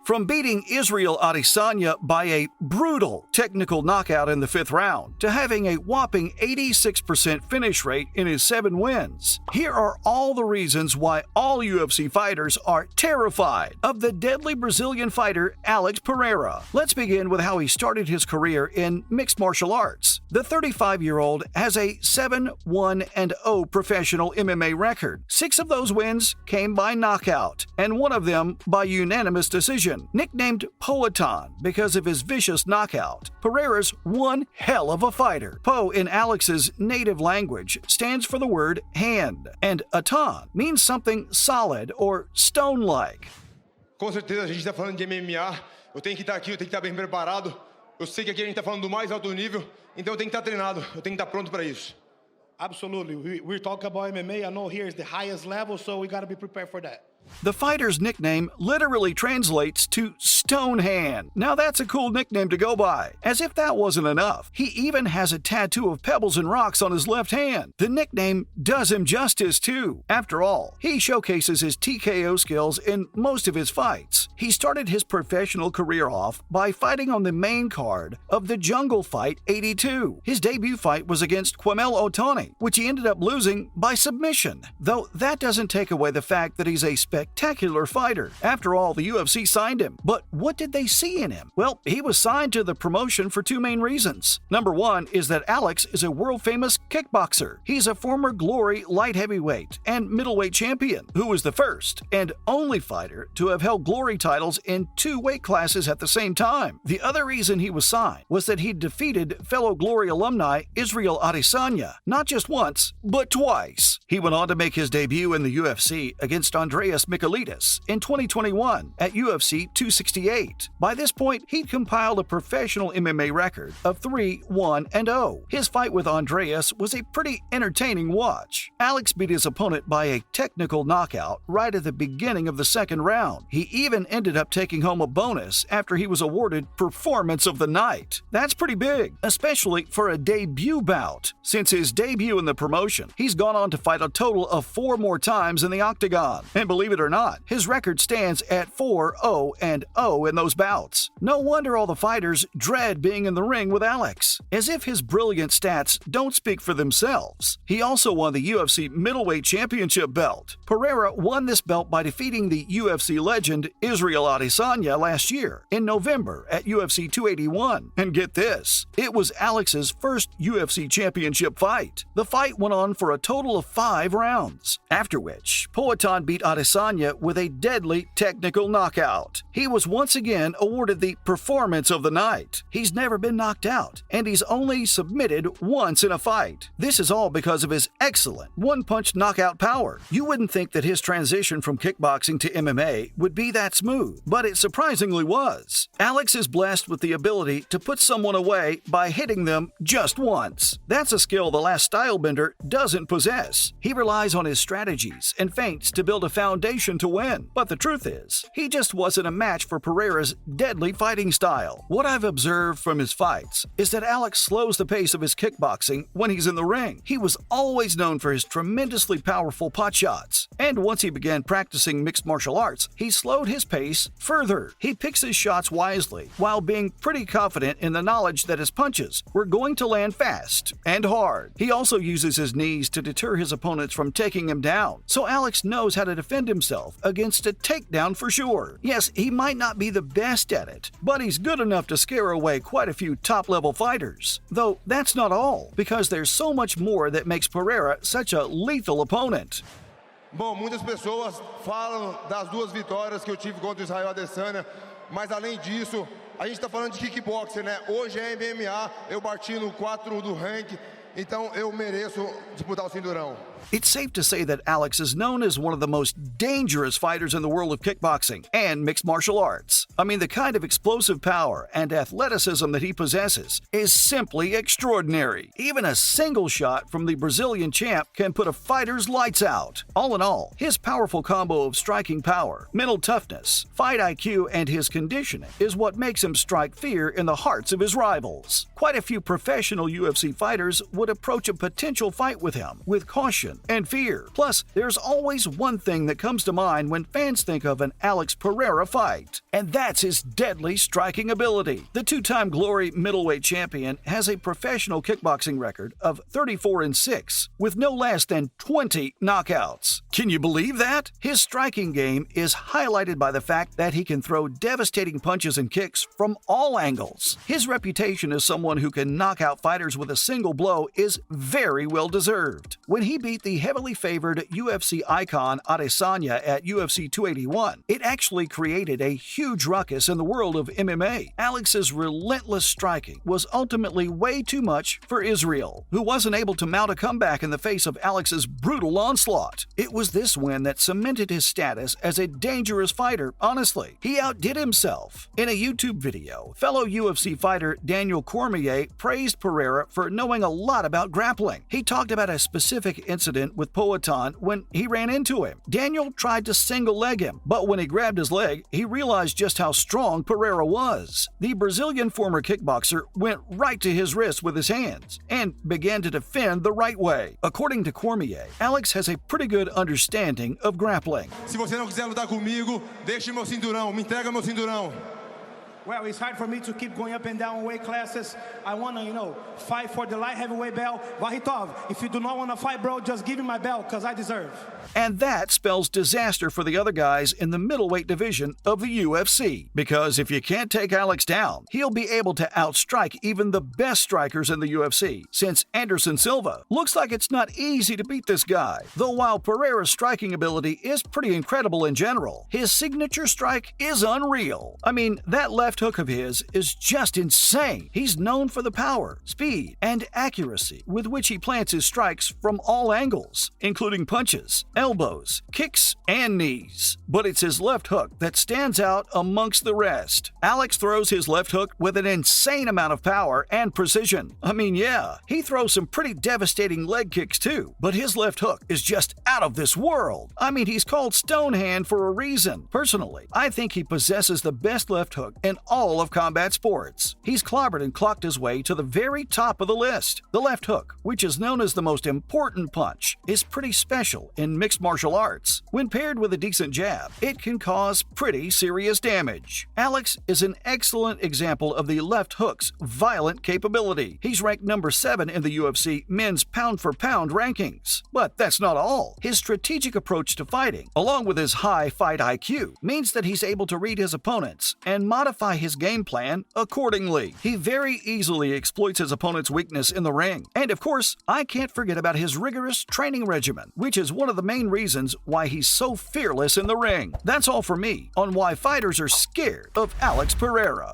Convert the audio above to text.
From beating Israel Adesanya by a brutal technical knockout in the 5th round to having a whopping 86% finish rate in his 7 wins, here are all the reasons why all UFC fighters are terrified of the deadly Brazilian fighter Alex Pereira. Let's begin with how he started his career in mixed martial arts. The 35-year-old has a 7-1-0 professional MMA record. 6 of those wins came by knockout, and 1 of them by unanimous decision. Nicknamed Poatan because of his vicious knockout, Pereira's one hell of a fighter. Po in Alex's native language stands for the word hand, and Atan means something solid or stone-like. Com certeza, a gente está falando de MMA. Eu tenho que estar aqui, eu tenho que estar bem preparado. Eu sei que aqui a gente está falando do mais alto nível, então eu tenho que estar treinado, eu tenho que estar pronto para isso. Absolutely. We're talking about MMA. I know here is the highest level, so we got to be prepared for that. The fighter's nickname literally translates to Stone Hand. Now that's a cool nickname to go by. As if that wasn't enough, he even has a tattoo of pebbles and rocks on his left hand. The nickname does him justice too. After all, he showcases his TKO skills in most of his fights. He started his professional career off by fighting on the main card of the Jungle Fight 82. His debut fight was against Quamel Otani, which he ended up losing by submission. Though that doesn't take away the fact that he's a spectacular fighter. After all, the UFC signed him. But what did they see in him? Well, he was signed to the promotion for 2 main reasons. Number 1 is that Alex is a world-famous kickboxer. He's a former Glory light heavyweight and middleweight champion, who was the first and only fighter to have held Glory titles in 2 weight classes at the same time. The other reason he was signed was that he defeated fellow Glory alumni Israel Adesanya, not just once, but twice. He went on to make his debut in the UFC against Andreas Michailidis in 2021 at UFC 268. By this point, he'd compiled a professional MMA record of 3-1-0. His fight with Andreas was a pretty entertaining watch. Alex beat his opponent by a technical knockout right at the beginning of the 2nd round. He even ended up taking home a bonus after he was awarded Performance of the Night. That's pretty big, especially for a debut bout. Since his debut in the promotion, he's gone on to fight a total of 4 more times in the octagon. And believe it or not, his record stands at 4-0-0 in those bouts. No wonder all the fighters dread being in the ring with Alex. As if his brilliant stats don't speak for themselves. He also won the UFC middleweight championship belt. Pereira won this belt by defeating the UFC legend Israel Adesanya last year in November at UFC 281. And get this, it was Alex's first UFC championship fight. The fight went on for a total of 5 rounds, after which Poatan beat Adesanya with a deadly technical knockout. He was once again awarded the Performance of the Night. He's never been knocked out, and he's only submitted once in a fight. This is all because of his excellent one-punch knockout power. You wouldn't think that his transition from kickboxing to MMA would be that smooth, but it surprisingly was. Alex is blessed with the ability to put someone away by hitting them just once. That's a skill the last stylebender doesn't possess. He relies on his strategies and feints to build a foundation to win. But the truth is, he just wasn't a match for Pereira's deadly fighting style. What I've observed from his fights is that Alex slows the pace of his kickboxing when he's in the ring. He was always known for his tremendously powerful pot shots. And once he began practicing mixed martial arts, he slowed his pace further. He picks his shots wisely, while being pretty confident in the knowledge that his punches were going to land fast and hard. He also uses his knees to deter his opponents from taking him down, so Alex knows how to defend himself against a takedown for sure. Yes, he might not be the best at it, but he's good enough to scare away quite a few top-level fighters. Though that's not all, because there's so much more that makes Pereira such a lethal opponent. Bom, muitas pessoas falam das 2 vitórias que eu tive contra o Israel Adesanya, mas além disso, a gente está falando de kickboxing, né? Hoje é MMA, eu bati no 4 do ranking, então eu mereço disputar o cinturão. It's safe to say that Alex is known as one of the most dangerous fighters in the world of kickboxing and mixed martial arts. I mean, the kind of explosive power and athleticism that he possesses is simply extraordinary. Even a single shot from the Brazilian champ can put a fighter's lights out. All in all, his powerful combo of striking power, mental toughness, fight IQ, and his conditioning is what makes him strike fear in the hearts of his rivals. Quite a few professional UFC fighters would approach a potential fight with him with caution and fear. Plus, there's always one thing that comes to mind when fans think of an Alex Pereira fight, and that That's his deadly striking ability. The two-time Glory middleweight champion has a professional kickboxing record of 34-6, with no less than 20 knockouts. Can you believe that? His striking game is highlighted by the fact that he can throw devastating punches and kicks from all angles. His reputation as someone who can knock out fighters with a single blow is very well deserved. When he beat the heavily favored UFC icon Adesanya at UFC 281, it actually created a huge ruckus in the world of MMA. Alex's relentless striking was ultimately way too much for Israel, who wasn't able to mount a comeback in the face of Alex's brutal onslaught. It was this win that cemented his status as a dangerous fighter, honestly. He outdid himself. In a YouTube video, fellow UFC fighter Daniel Cormier praised Pereira for knowing a lot about grappling. He talked about a specific incident with Poatan when he ran into him. Daniel tried to single leg him, but when he grabbed his leg, he realized just how strong Pereira was. The Brazilian former kickboxer went right to his wrist with his hands and began to defend the right way. According to Cormier, Alex has a pretty good understanding of grappling. Se você não quiser lutar comigo, deixe meu cinturão, me entrega meu cinturão. Well, it's hard for me to keep going up and down weight classes. I want to, fight for the light heavyweight belt. Vahitov, if you do not want to fight, bro, just give me my belt because I deserve. And that spells disaster for the other guys in the middleweight division of the UFC. Because if you can't take Alex down, he'll be able to outstrike even the best strikers in the UFC, since Anderson Silva looks like it's not easy to beat this guy. Though while Pereira's striking ability is pretty incredible in general, his signature strike is unreal. I mean, that left hook of his is just insane. He's known for the power, speed, and accuracy with which he plants his strikes from all angles, including punches, elbows, kicks, and knees. But it's his left hook that stands out amongst the rest. Alex throws his left hook with an insane amount of power and precision. I mean, yeah, he throws some pretty devastating leg kicks too, but his left hook is just out of this world. I mean, he's called Stonehand for a reason. Personally, I think he possesses the best left hook in all of combat sports. He's clobbered and clocked his way to the very top of the list. The left hook, which is known as the most important punch, is pretty special in mixed martial arts. When paired with a decent jab, it can cause pretty serious damage. Alex is an excellent example of the left hook's violent capability. He's ranked number 7 in the UFC men's pound-for-pound rankings. But that's not all. His strategic approach to fighting, along with his high fight IQ, means that he's able to read his opponents and modify his game plan accordingly. He very easily exploits his opponent's weakness in the ring. And of course, I can't forget about his rigorous training regimen, which is one of the main reasons why he's so fearless in the ring. That's all for me on why fighters are scared of Alex Pereira.